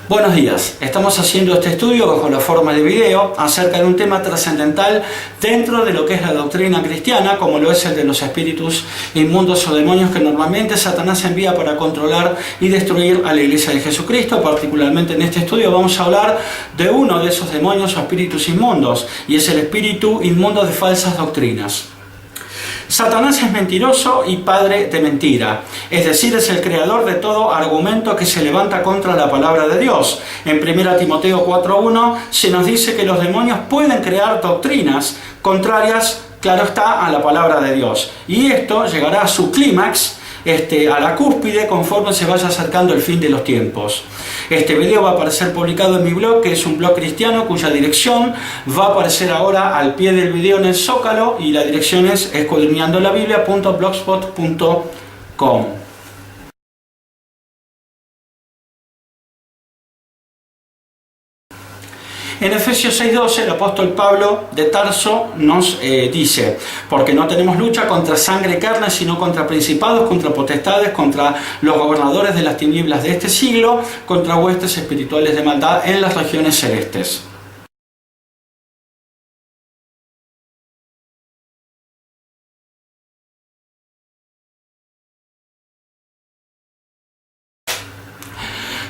Buenos días, estamos haciendo este estudio bajo la forma de video acerca de un tema trascendental dentro de lo que es la doctrina cristiana, como lo es el de los espíritus inmundos o demonios que normalmente Satanás envía para controlar y destruir a la Iglesia de Jesucristo. Particularmente en este estudio vamos a hablar de uno de esos demonios o espíritus inmundos, y es el espíritu inmundo de falsas doctrinas. Satanás es mentiroso y padre de mentira, es decir, es el creador de todo argumento que se levanta contra la palabra de Dios. En 1 Timoteo 4:1 se nos dice que los demonios pueden crear doctrinas contrarias, claro está, a la palabra de Dios. Y esto llegará a su clímax, a la cúspide, conforme se vaya acercando el fin de los tiempos. Este video va a aparecer publicado en mi blog, que es un blog cristiano cuya dirección va a aparecer ahora al pie del video en el zócalo, y la dirección es escudriñandolabiblia.blogspot.com. En Efesios 6:12 el apóstol Pablo de Tarso nos dice: porque no tenemos lucha contra sangre y carne, sino contra principados, contra potestades, contra los gobernadores de las tinieblas de este siglo, contra huestes espirituales de maldad en las regiones celestes.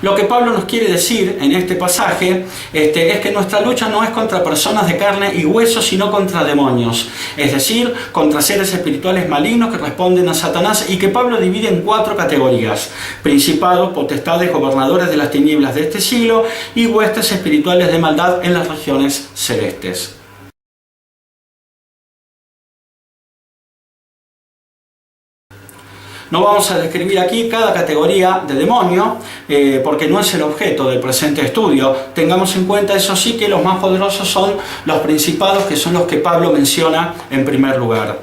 Lo que Pablo nos quiere decir en este pasaje es que nuestra lucha no es contra personas de carne y hueso, sino contra demonios, es decir, contra seres espirituales malignos que responden a Satanás, y que Pablo divide en 4 categorías: principados, potestades, gobernadores de las tinieblas de este siglo y huestes espirituales de maldad en las regiones celestes. No vamos a describir aquí cada categoría de demonio, porque no es el objeto del presente estudio. Tengamos en cuenta, eso sí, que los más poderosos son los principados, que son los que Pablo menciona en primer lugar.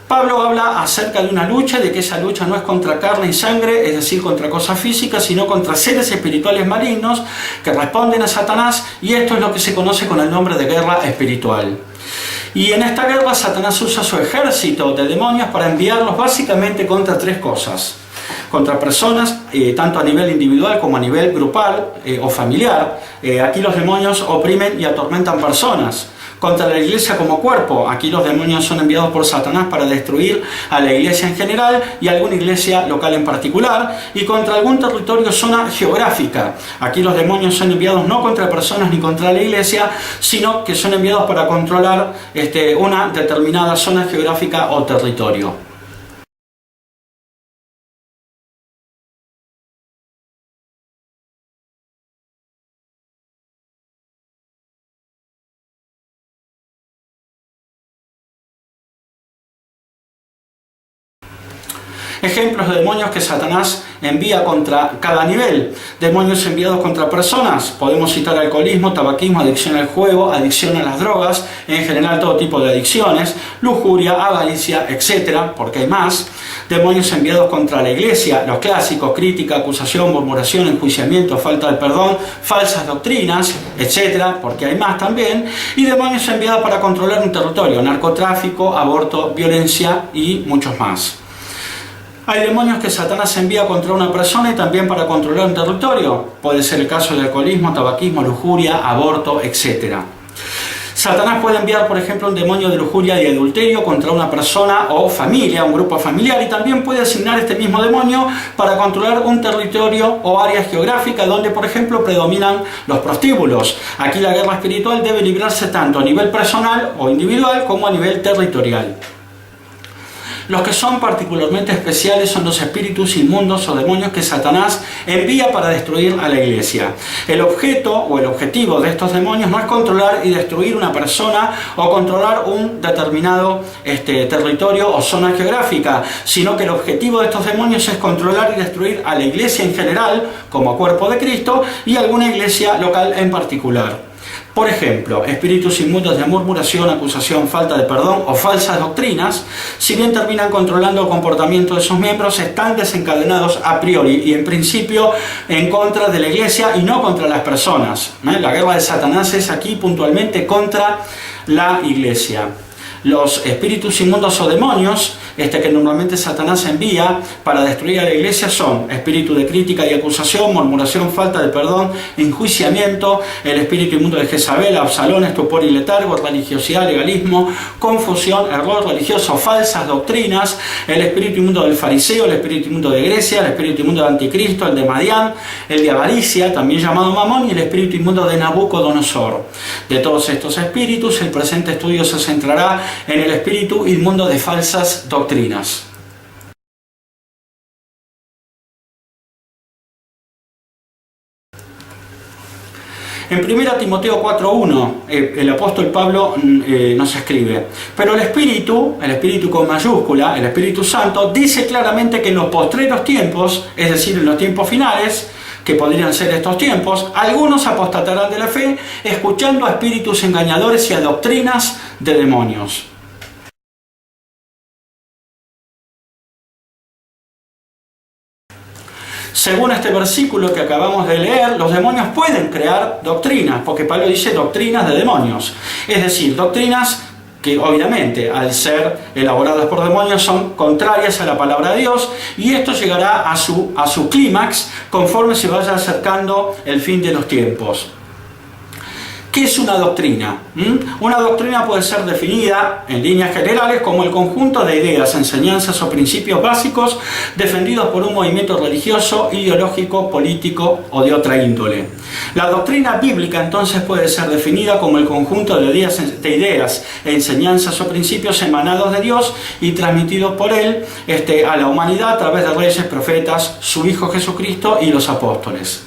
Pablo habla acerca de una lucha, de que esa lucha no es contra carne y sangre, es decir, contra cosas físicas, sino contra seres espirituales malignos que responden a Satanás, y esto es lo que se conoce con el nombre de guerra espiritual. Y en esta guerra Satanás usa su ejército de demonios para enviarlos básicamente contra 3 cosas. Contra personas, tanto a nivel individual como a nivel grupal o familiar. Aquí los demonios oprimen y atormentan personas. Contra la iglesia como cuerpo. Aquí los demonios son enviados por Satanás para destruir a la iglesia en general y alguna iglesia local en particular. Y contra algún territorio o zona geográfica. Aquí los demonios son enviados no contra personas ni contra la iglesia, sino que son enviados para controlar una determinada zona geográfica o territorio. Ejemplos de demonios que Satanás envía contra cada nivel. Demonios enviados contra personas. Podemos citar alcoholismo, tabaquismo, adicción al juego, adicción a las drogas, en general todo tipo de adicciones, lujuria, avaricia, etc., porque hay más. Demonios enviados contra la iglesia, los clásicos: crítica, acusación, murmuración, enjuiciamiento, falta de perdón, falsas doctrinas, etc., porque hay más también. Y demonios enviados para controlar un territorio: narcotráfico, aborto, violencia y muchos más. Hay demonios que Satanás envía contra una persona y también para controlar un territorio. Puede ser el caso de alcoholismo, tabaquismo, lujuria, aborto, etc. Satanás puede enviar, por ejemplo, un demonio de lujuria y adulterio contra una persona o familia, un grupo familiar, y también puede asignar este mismo demonio para controlar un territorio o área geográfica donde, por ejemplo, predominan los prostíbulos. Aquí la guerra espiritual debe librarse tanto a nivel personal o individual como a nivel territorial. Los que son particularmente especiales son los espíritus inmundos o demonios que Satanás envía para destruir a la iglesia. El objeto o el objetivo de estos demonios no es controlar y destruir una persona o controlar un determinado territorio o zona geográfica, sino que el objetivo de estos demonios es controlar y destruir a la iglesia en general, como cuerpo de Cristo, y alguna iglesia local en particular. Por ejemplo, espíritus inmundos de murmuración, acusación, falta de perdón o falsas doctrinas, si bien terminan controlando el comportamiento de sus miembros, están desencadenados a priori y en principio en contra de la iglesia y no contra las personas. La guerra de Satanás es aquí puntualmente contra la iglesia. Los espíritus inmundos o demonios que normalmente Satanás envía para destruir a la iglesia son espíritu de crítica y acusación, murmuración, falta de perdón, enjuiciamiento, el espíritu inmundo de Jezabel, Absalón, estupor y letargo, religiosidad, legalismo, confusión, error religioso, falsas doctrinas, el espíritu inmundo del fariseo, el espíritu inmundo de Grecia, el espíritu inmundo de Anticristo, el de Madián, el de avaricia, también llamado Mamón, y el espíritu inmundo de Nabucodonosor. De todos estos espíritus, el presente estudio se centrará en el espíritu inmundo de falsas doctrinas. En 1 Timoteo 4.1, el apóstol Pablo nos escribe: pero el Espíritu con mayúscula, el Espíritu Santo, dice claramente que en los postreros tiempos, es decir, en los tiempos finales, que podrían ser estos tiempos, algunos apostatarán de la fe, escuchando a espíritus engañadores y a doctrinas de demonios. Según este versículo que acabamos de leer, los demonios pueden crear doctrinas, porque Pablo dice doctrinas de demonios. Es decir, doctrinas que obviamente al ser elaboradas por demonios son contrarias a la palabra de Dios, y esto llegará a su clímax conforme se vaya acercando el fin de los tiempos. ¿Qué es una doctrina? Una doctrina puede ser definida en líneas generales como el conjunto de ideas, enseñanzas o principios básicos defendidos por un movimiento religioso, ideológico, político o de otra índole. La doctrina bíblica entonces puede ser definida como el conjunto de ideas, enseñanzas o principios emanados de Dios y transmitidos por Él a la humanidad a través de reyes, profetas, su Hijo Jesucristo y los apóstoles.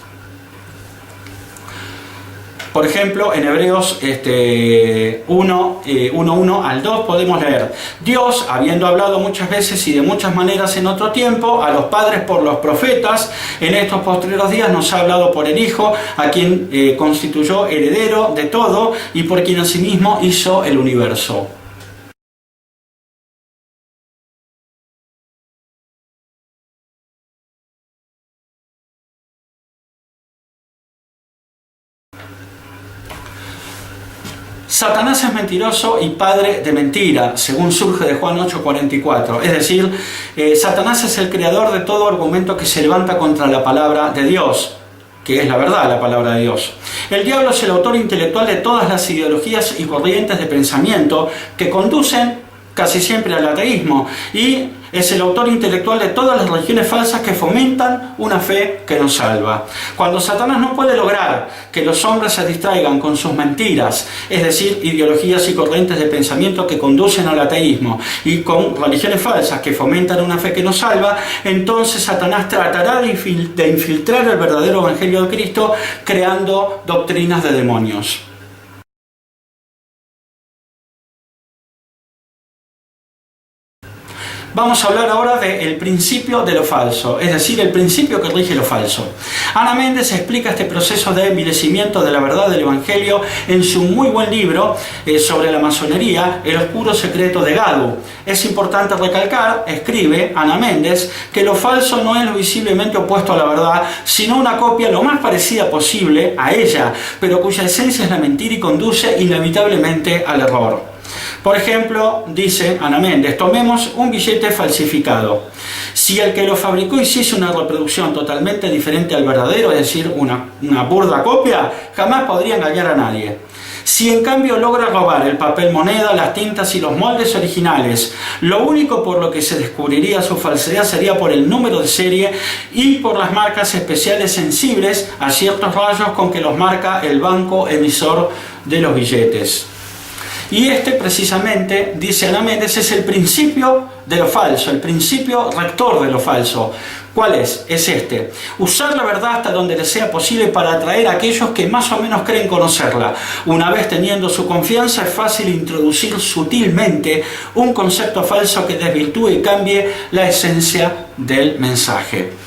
Por ejemplo, en Hebreos 1:1 al 2 podemos leer: Dios, habiendo hablado muchas veces y de muchas maneras en otro tiempo a los padres por los profetas, en estos postreros días nos ha hablado por el Hijo, a quien constituyó heredero de todo y por quien asimismo hizo el universo. Satanás es mentiroso y padre de mentira, según surge de Juan 8:44. Es decir, Satanás es el creador de todo argumento que se levanta contra la palabra de Dios, que es la verdad, la palabra de Dios. El diablo es el autor intelectual de todas las ideologías y corrientes de pensamiento que conducen casi siempre al ateísmo, y es el autor intelectual de todas las religiones falsas que fomentan una fe que nos salva. Cuando Satanás no puede lograr que los hombres se distraigan con sus mentiras, es decir, ideologías y corrientes de pensamiento que conducen al ateísmo, y con religiones falsas que fomentan una fe que nos salva, entonces Satanás tratará de infiltrar el verdadero evangelio de Cristo creando doctrinas de demonios. Vamos a hablar ahora del principio de lo falso, es decir, el principio que rige lo falso. Ana Méndez explica este proceso de envilecimiento de la verdad del Evangelio en su muy buen libro sobre la masonería, El oscuro secreto de Gadu. Es importante recalcar, escribe Ana Méndez, que lo falso no es lo visiblemente opuesto a la verdad, sino una copia lo más parecida posible a ella, pero cuya esencia es la mentira y conduce inevitablemente al error. Por ejemplo, dice Ana Méndez, tomemos un billete falsificado. Si el que lo fabricó hiciese una reproducción totalmente diferente al verdadero, es decir, una burda copia, jamás podría engañar a nadie. Si en cambio logra robar el papel moneda, las tintas y los moldes originales, lo único por lo que se descubriría su falsedad sería por el número de serie y por las marcas especiales sensibles a ciertos rayos con que los marca el banco emisor de los billetes. Y precisamente, dice Ana Méndez, es el principio de lo falso, el principio rector de lo falso. ¿Cuál es? Es usar la verdad hasta donde le sea posible para atraer a aquellos que más o menos creen conocerla. Una vez teniendo su confianza, es fácil introducir sutilmente un concepto falso que desvirtúe y cambie la esencia del mensaje.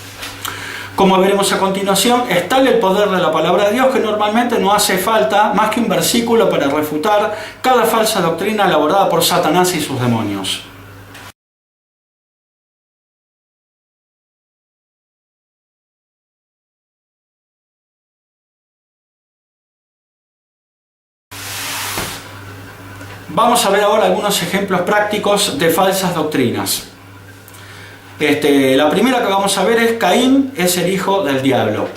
Como veremos a continuación, es tal el poder de la palabra de Dios que normalmente no hace falta más que un versículo para refutar cada falsa doctrina elaborada por Satanás y sus demonios. Vamos a ver ahora algunos ejemplos prácticos de falsas doctrinas. La primera que vamos a ver es: Caín es el hijo del diablo.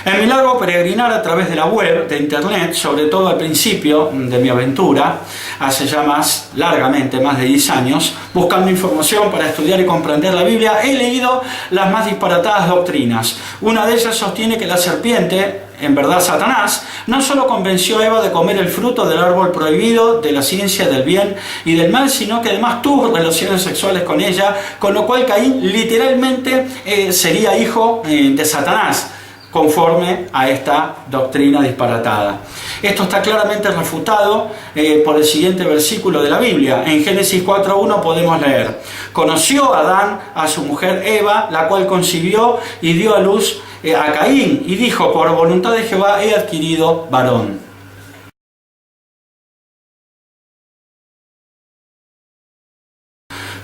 En mi largo peregrinar a través de la web, de internet, sobre todo al principio de mi aventura, hace ya largamente más de 10 años, buscando información para estudiar y comprender la Biblia, he leído las más disparatadas doctrinas. Una de ellas sostiene que la serpiente, en verdad Satanás, no solo convenció a Eva de comer el fruto del árbol prohibido de la ciencia del bien y del mal, sino que además tuvo relaciones sexuales con ella, con lo cual Caín literalmente sería hijo de Satanás, conforme a esta doctrina disparatada. Esto está claramente refutado por el siguiente versículo de la Biblia. En Génesis 4:1 podemos leer: conoció Adán a su mujer Eva, la cual concibió y dio a luz a Caín, y dijo: por voluntad de Jehová he adquirido varón.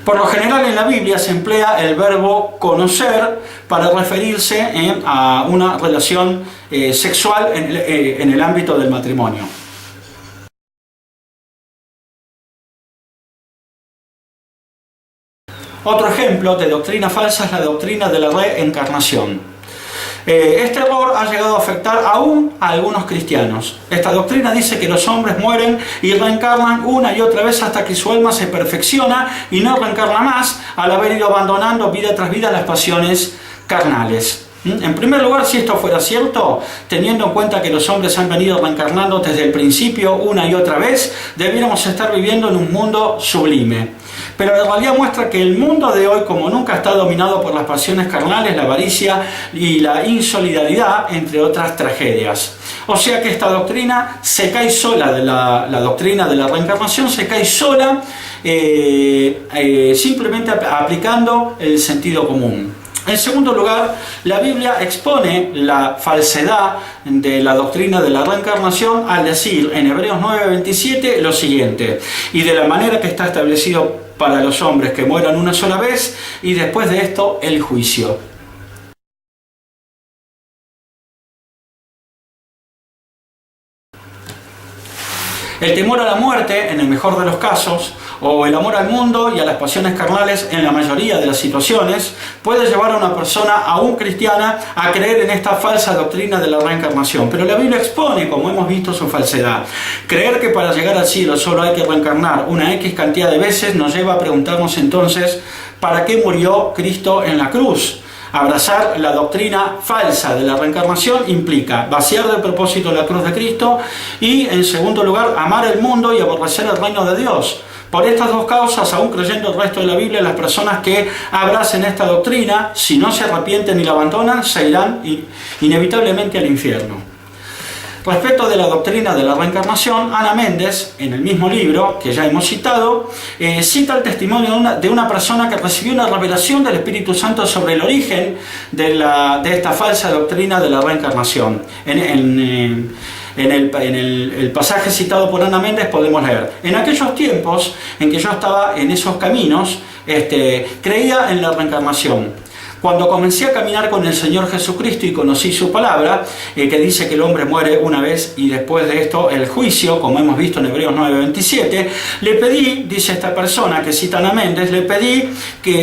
Por lo general en la Biblia se emplea el verbo conocer para referirse a una relación sexual en el ámbito del matrimonio. Otro ejemplo de doctrina falsa es la doctrina de la reencarnación. Este error ha llegado a afectar aún a algunos cristianos. Esta doctrina dice que los hombres mueren y reencarnan una y otra vez hasta que su alma se perfecciona y no reencarna más, al haber ido abandonando vida tras vida las pasiones carnales. En primer lugar, si esto fuera cierto, teniendo en cuenta que los hombres han venido reencarnando desde el principio una y otra vez, debiéramos estar viviendo en un mundo sublime. Pero la realidad muestra que el mundo de hoy, como nunca, está dominado por las pasiones carnales, la avaricia y la insolidaridad, entre otras tragedias. O sea que esta doctrina se cae sola, la doctrina de la reencarnación se cae sola, simplemente aplicando el sentido común. En segundo lugar, la Biblia expone la falsedad de la doctrina de la reencarnación al decir en Hebreos 9:27 lo siguiente: y de la manera que está establecido para los hombres que mueran una sola vez, y después de esto el juicio. El temor a la muerte, en el mejor de los casos, o el amor al mundo y a las pasiones carnales en la mayoría de las situaciones, puede llevar a una persona, aún cristiana, a creer en esta falsa doctrina de la reencarnación. Pero la Biblia expone, como hemos visto, su falsedad. Creer que para llegar al cielo solo hay que reencarnar una X cantidad de veces nos lleva a preguntarnos entonces, ¿para qué murió Cristo en la cruz? Abrazar la doctrina falsa de la reencarnación implica vaciar del propósito la cruz de Cristo y, en segundo lugar, amar el mundo y aborrecer el reino de Dios. Por estas dos causas, aún creyendo el resto de la Biblia, las personas que abracen esta doctrina, si no se arrepienten y la abandonan, se irán inevitablemente al infierno. Respecto de la doctrina de la reencarnación, Ana Méndez, en el mismo libro que ya hemos citado, cita el testimonio de una persona que recibió una revelación del Espíritu Santo sobre el origen de esta falsa doctrina de la reencarnación. En el pasaje citado por Ana Méndez podemos leer: en aquellos tiempos en que yo estaba en esos caminos, creía en la reencarnación. Cuando comencé a caminar con el Señor Jesucristo y conocí su palabra, que dice que el hombre muere una vez y después de esto el juicio, como hemos visto en Hebreos 9:27, le pedí, dice esta persona que cita a Méndez, le pedí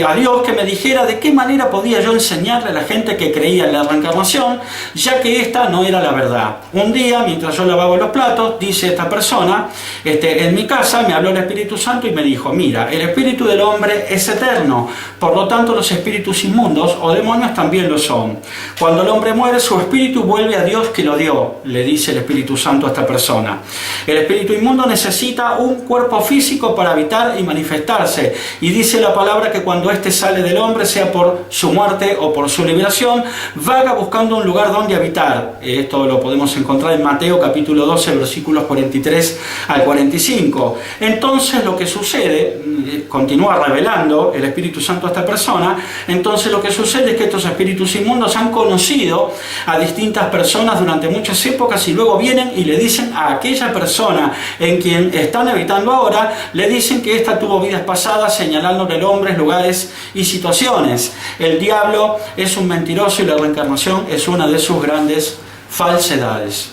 a Dios que me dijera de qué manera podía yo enseñarle a la gente que creía en la reencarnación, ya que esta no era la verdad. Un día, mientras yo lavaba los platos, dice esta persona, en mi casa me habló el Espíritu Santo y me dijo: mira, el espíritu del hombre es eterno, por lo tanto los espíritus inmundos o demonios también lo son. Cuando el hombre muere, su espíritu vuelve a Dios que lo dio, le dice el Espíritu Santo a esta persona. El espíritu inmundo necesita un cuerpo físico para habitar y manifestarse, y dice la palabra que cuando éste sale del hombre, sea por su muerte o por su liberación, vaga buscando un lugar donde habitar. Esto lo podemos encontrar en Mateo capítulo 12, versículos 43 al 45. Entonces lo que sucede, continúa revelando el Espíritu Santo a esta persona, entonces lo que sucede es que estos espíritus inmundos han conocido a distintas personas durante muchas épocas y luego vienen y le dicen a aquella persona en quien están habitando ahora, le dicen que ésta tuvo vidas pasadas, señalándole nombres, lugares y situaciones. El diablo es un mentiroso y la reencarnación es una de sus grandes falsedades.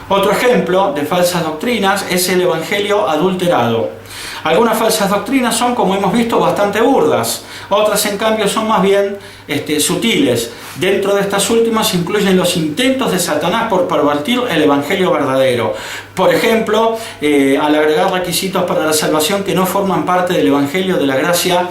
Otro ejemplo de falsas doctrinas es el evangelio adulterado. Algunas falsas doctrinas son, como hemos visto, bastante burdas. Otras, en cambio, son más bien sutiles. Dentro de estas últimas incluyen los intentos de Satanás por pervertir el evangelio verdadero. Por ejemplo, al agregar requisitos para la salvación que no forman parte del evangelio de la gracia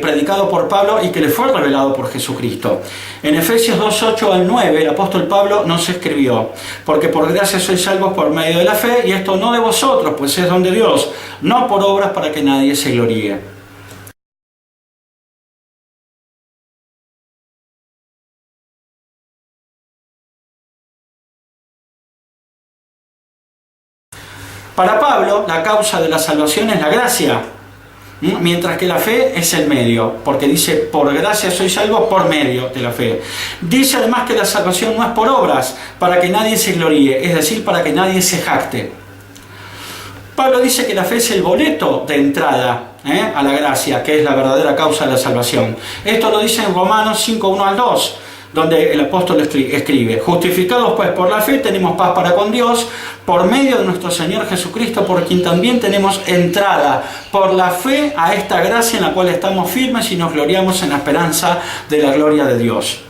predicado por Pablo y que le fue revelado por Jesucristo. En Efesios 2:8 al 9, el apóstol Pablo nos escribió: porque por gracia sois salvos por medio de la fe, y esto no de vosotros, pues es don de Dios, no por obras para que nadie se gloríe. Para Pablo, la causa de la salvación es la gracia, mientras que la fe es el medio, porque dice, por gracia sois salvos por medio de la fe. Dice además que la salvación no es por obras, para que nadie se gloríe, es decir, para que nadie se jacte. Pablo dice que la fe es el boleto de entrada a la gracia, que es la verdadera causa de la salvación. Esto lo dice en Romanos 5:1 al 2. Donde el apóstol escribe: justificados pues por la fe tenemos paz para con Dios por medio de nuestro Señor Jesucristo, por quien también tenemos entrada por la fe a esta gracia en la cual estamos firmes y nos gloriamos en la esperanza de la gloria de Dios.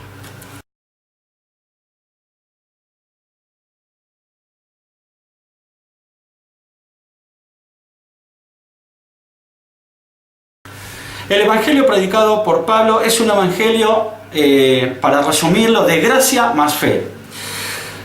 El evangelio predicado por Pablo es un evangelio, para resumirlo, de gracia más fe.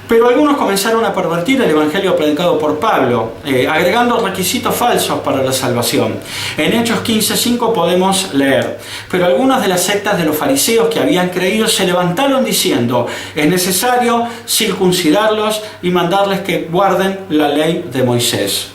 Pero algunos comenzaron a pervertir el evangelio predicado por Pablo, agregando requisitos falsos para la salvación. En Hechos 15:5 podemos leer: pero algunas de las sectas de los fariseos que habían creído se levantaron diciendo, es necesario circuncidarlos y mandarles que guarden la ley de Moisés.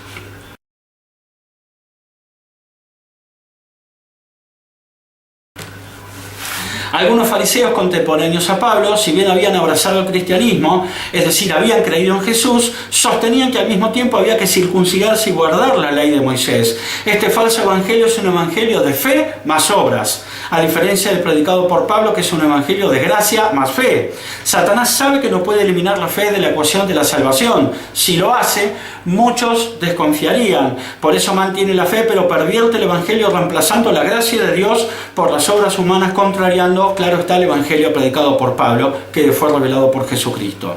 Algunos fariseos contemporáneos a Pablo, si bien habían abrazado el cristianismo, es decir, habían creído en Jesús, sostenían que al mismo tiempo había que circuncidarse y guardar la ley de Moisés. Este falso evangelio es un evangelio de fe más obras, a diferencia del predicado por Pablo, que es un evangelio de gracia más fe. Satanás sabe que no puede eliminar la fe de la ecuación de la salvación. Si lo hace, muchos desconfiarían. Por eso mantiene la fe, pero pervierte el evangelio reemplazando la gracia de Dios por las obras humanas, contrariando, claro está, el evangelio predicado por Pablo, que fue revelado por Jesucristo.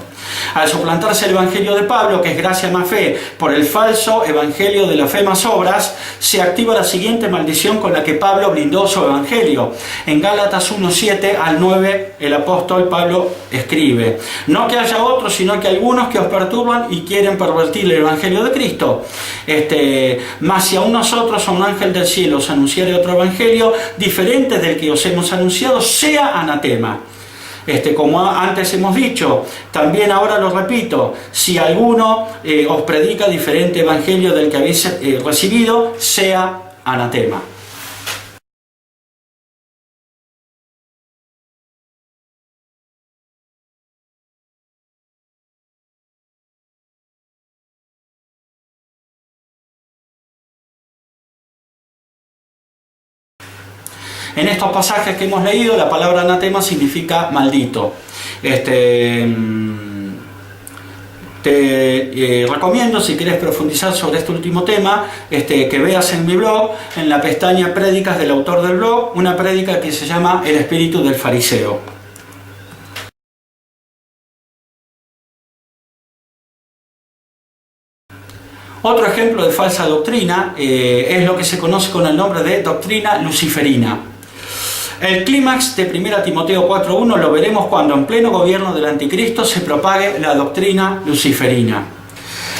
Al suplantarse el evangelio de Pablo, que es gracia más fe, por el falso evangelio de la fe más obras, se activa la siguiente maldición con la que Pablo blindó su evangelio. En Gálatas 1:7 al 9, el apóstol Pablo escribe: no que haya otros, sino que algunos que os perturban y quieren pervertir el evangelio de Cristo. Mas si aún nosotros, a un ángel del cielo, os anunciare otro evangelio diferente del que os hemos anunciado, sea anatema. Como antes hemos dicho, también ahora lo repito: si alguno os predica diferente evangelio del que habéis recibido, sea anatema. En estos pasajes que hemos leído, la palabra anatema significa maldito. Te recomiendo, si quieres profundizar sobre este último tema, que veas en mi blog, en la pestaña Prédicas del autor del blog, una prédica que se llama El espíritu del fariseo. Otro ejemplo de falsa doctrina es lo que se conoce con el nombre de doctrina luciferina. El clímax de 1 Timoteo 4:1 lo veremos cuando en pleno gobierno del anticristo se propague la doctrina luciferina.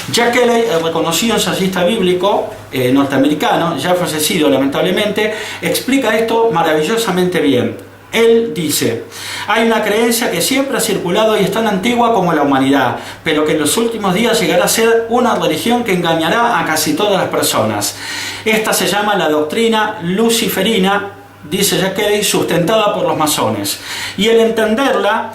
Jack Kelly, el reconocido ensayista bíblico norteamericano, ya fallecido lamentablemente, explica esto maravillosamente bien. Él dice: hay una creencia que siempre ha circulado y es tan antigua como la humanidad, pero que en los últimos días llegará a ser una religión que engañará a casi todas las personas. Esta se llama la doctrina luciferina, dice Jack Kelly, sustentada por los masones. Y el entenderla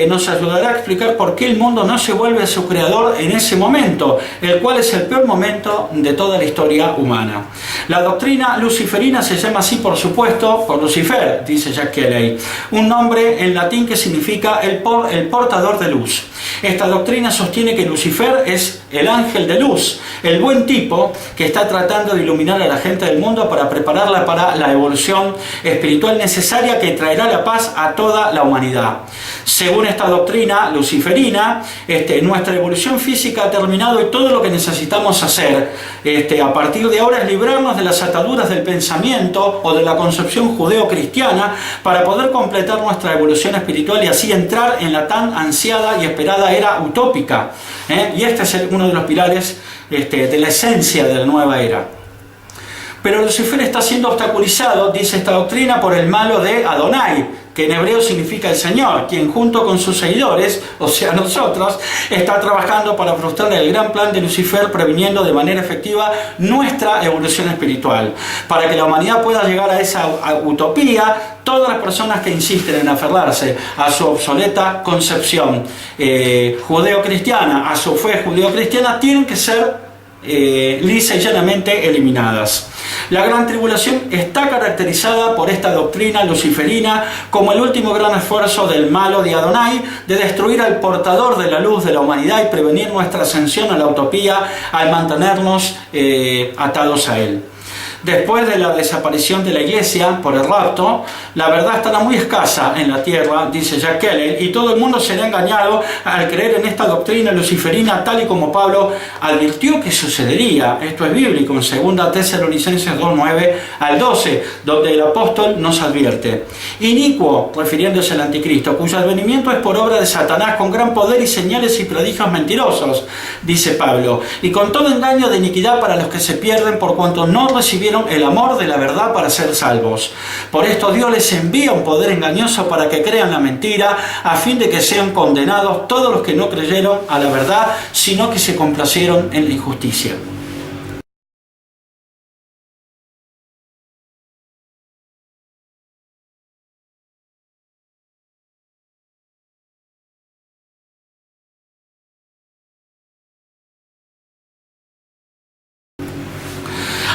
nos ayudará a explicar por qué el mundo no se vuelve a su creador en ese momento, el cual es el peor momento de toda la historia humana. La doctrina luciferina se llama así, por supuesto, por Lucifer, dice Jack Kelly, un nombre en latín que significa el portador de luz. Esta doctrina sostiene que Lucifer es el ángel de luz, el buen tipo que está tratando de iluminar a la gente del mundo para prepararla para la evolución espiritual necesaria que traerá la paz a toda la humanidad. Según esta doctrina luciferina, nuestra evolución física ha terminado y todo lo que necesitamos hacer a partir de ahora es librarnos de las ataduras del pensamiento o de la concepción judeo-cristiana para poder completar nuestra evolución espiritual y así entrar en la tan ansiada y esperada era utópica. Y este es uno de los pilares de la esencia de la nueva era. Pero Lucifer está siendo obstaculizado, dice esta doctrina, por el malo de Adonai, que en hebreo significa el Señor, quien junto con sus seguidores, o sea nosotros, está trabajando para frustrar el gran plan de Lucifer, previniendo de manera efectiva nuestra evolución espiritual. Para que la humanidad pueda llegar a esa utopía, todas las personas que insisten en aferrarse a su obsoleta concepción judeo-cristiana, a su fe judeo-cristiana, tienen que ser lisa y llanamente eliminadas. La gran tribulación está caracterizada por esta doctrina luciferina como el último gran esfuerzo del malo de Adonai de destruir al portador de la luz de la humanidad y prevenir nuestra ascensión a la utopía al mantenernos atados a él. Después de la desaparición de la iglesia por el rapto, la verdad estará muy escasa en la tierra, dice Jack Kelly, y todo el mundo será engañado al creer en esta doctrina luciferina tal y como Pablo advirtió que sucedería. Esto es bíblico, en 2 Tesalonicenses 2:9 al 12, donde el apóstol nos advierte. Inicuo, refiriéndose al anticristo, cuyo advenimiento es por obra de Satanás con gran poder y señales y prodigios mentirosos, dice Pablo, y con todo engaño de iniquidad para los que se pierden por cuanto no recibieron el amor de la verdad para ser salvos. Por esto Dios les envía un poder engañoso para que crean la mentira, a fin de que sean condenados todos los que no creyeron a la verdad, sino que se complacieron en la injusticia.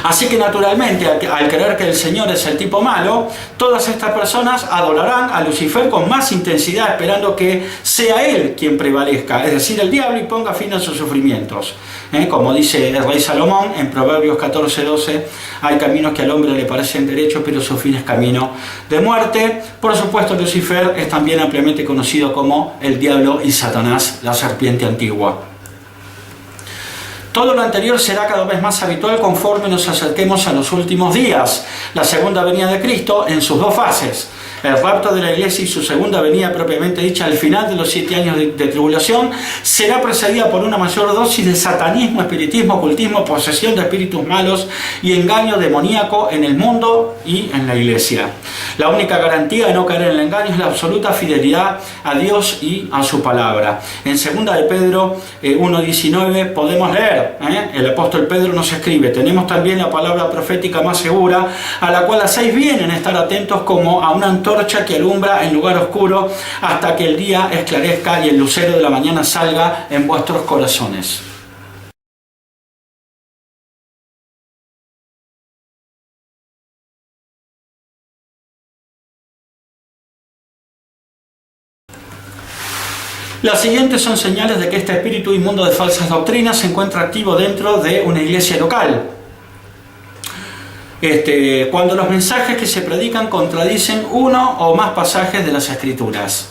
Así que naturalmente, al creer que el Señor es el tipo malo, todas estas personas adorarán a Lucifer con más intensidad, esperando que sea él quien prevalezca, es decir, el diablo, y ponga fin a sus sufrimientos. Como dice el rey Salomón en Proverbios 14:12, hay caminos que al hombre le parecen derechos, pero su fin es camino de muerte. Por supuesto, Lucifer es también ampliamente conocido como el diablo y Satanás, la serpiente antigua. Todo lo anterior será cada vez más habitual conforme nos acerquemos a los últimos días, la segunda venida de Cristo en sus dos fases. El rapto de la iglesia y su segunda venida propiamente dicha al final de los 7 años de tribulación será precedida por una mayor dosis de satanismo, espiritismo, ocultismo, posesión de espíritus malos y engaño demoníaco en el mundo y en la iglesia. La única garantía de no caer en el engaño es la absoluta fidelidad a Dios y a su palabra. En 2 de Pedro 1:19 podemos leer, el apóstol Pedro nos escribe: tenemos también la palabra profética más segura, a la cual hacéis bien en estar atentos como a una antorcha que alumbra en lugar oscuro hasta que el día esclarezca y el lucero de la mañana salga en vuestros corazones. Las siguientes son señales de que este espíritu inmundo de falsas doctrinas se encuentra activo dentro de una iglesia local. Cuando los mensajes que se predican contradicen uno o más pasajes de las Escrituras.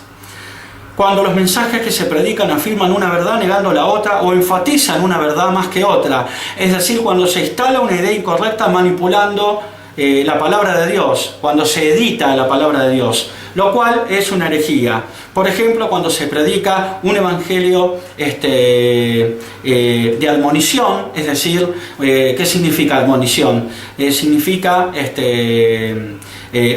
Cuando los mensajes que se predican afirman una verdad negando la otra o enfatizan una verdad más que otra. Es decir, cuando se instala una idea incorrecta manipulando la palabra de Dios, cuando se edita la palabra de Dios, lo cual es una herejía. Por ejemplo, cuando se predica un evangelio de admonición, es decir, ¿qué significa admonición? Significa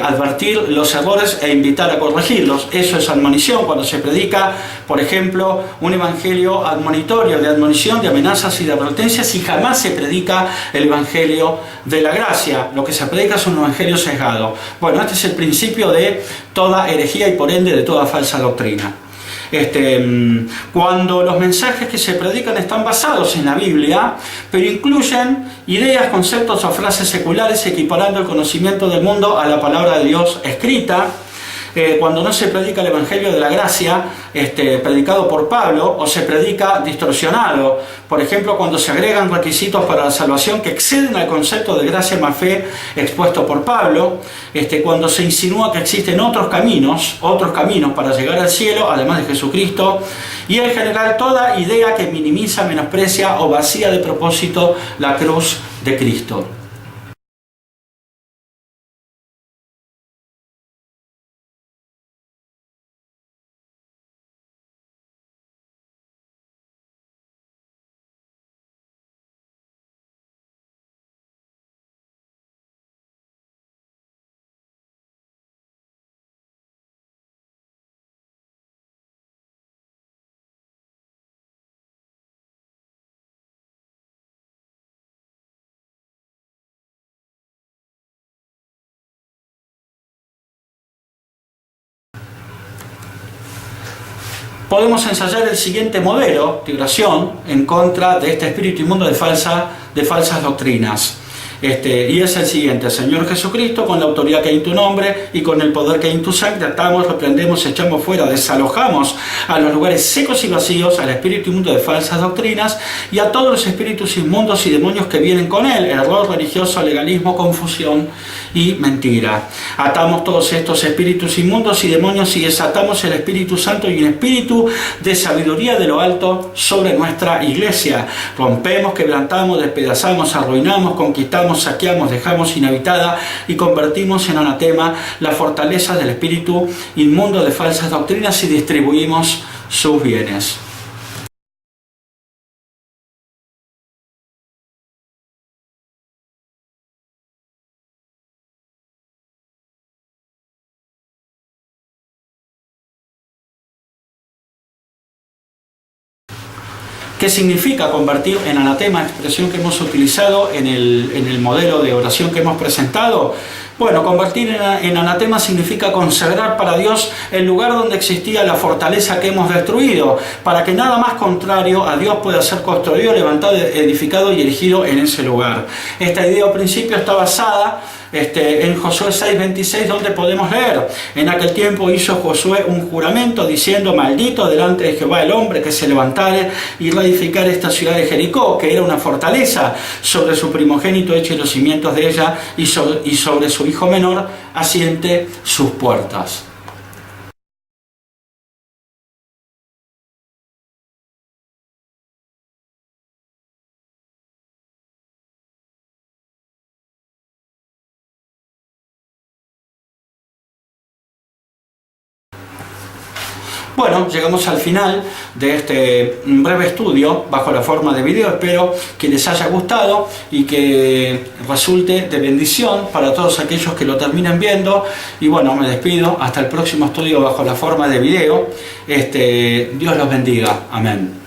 advertir los errores e invitar a corregirlos. Eso es admonición, cuando se predica, por ejemplo, un evangelio admonitorio, de admonición, de amenazas y de advertencias, y jamás se predica el evangelio de la gracia. Lo que se predica es un evangelio sesgado. Bueno, este es el principio de toda herejía y por ende de toda falsa doctrina. Cuando los mensajes que se predican están basados en la Biblia, pero incluyen ideas, conceptos o frases seculares equiparando el conocimiento del mundo a la palabra de Dios escrita, cuando no se predica el Evangelio de la Gracia predicado por Pablo, o se predica distorsionado, por ejemplo cuando se agregan requisitos para la salvación que exceden al concepto de gracia más fe expuesto por Pablo, cuando se insinúa que existen otros caminos para llegar al cielo además de Jesucristo, y en general toda idea que minimiza, menosprecia o vacía de propósito la cruz de Cristo. Podemos ensayar el siguiente modelo de oración en contra de este espíritu inmundo de falsas doctrinas. Y es el siguiente: Señor Jesucristo, con la autoridad que hay en tu nombre y con el poder que hay en tu sangre, atamos, reprendemos, echamos fuera, desalojamos a los lugares secos y vacíos, al espíritu inmundo de falsas doctrinas y a todos los espíritus inmundos y demonios que vienen con él: error religioso, legalismo, confusión y mentira. Atamos todos estos espíritus inmundos y demonios y desatamos el Espíritu Santo y un espíritu de sabiduría de lo alto sobre nuestra iglesia. Rompemos, quebrantamos, despedazamos, arruinamos, conquistamos, saqueamos, dejamos inhabitada y convertimos en anatema las fortalezas del espíritu inmundo de falsas doctrinas y distribuimos sus bienes. ¿Qué significa convertir en anatema, expresión que hemos utilizado en el modelo de oración que hemos presentado? Bueno, convertir en anatema significa consagrar para Dios el lugar donde existía la fortaleza que hemos destruido, para que nada más contrario a Dios pueda ser construido, levantado, edificado y erigido en ese lugar. Esta idea al principio está basada en Josué 6:26, donde podemos leer: en aquel tiempo hizo Josué un juramento diciendo: maldito delante de Jehová el hombre que se levantare y reedificare esta ciudad de Jericó, que era una fortaleza, sobre su primogénito eche los cimientos de ella y sobre su hijo menor asiente sus puertas. Bueno, llegamos al final de este breve estudio bajo la forma de video. Espero que les haya gustado y que resulte de bendición para todos aquellos que lo terminen viendo. Y bueno, me despido hasta el próximo estudio bajo la forma de video. Dios los bendiga. Amén.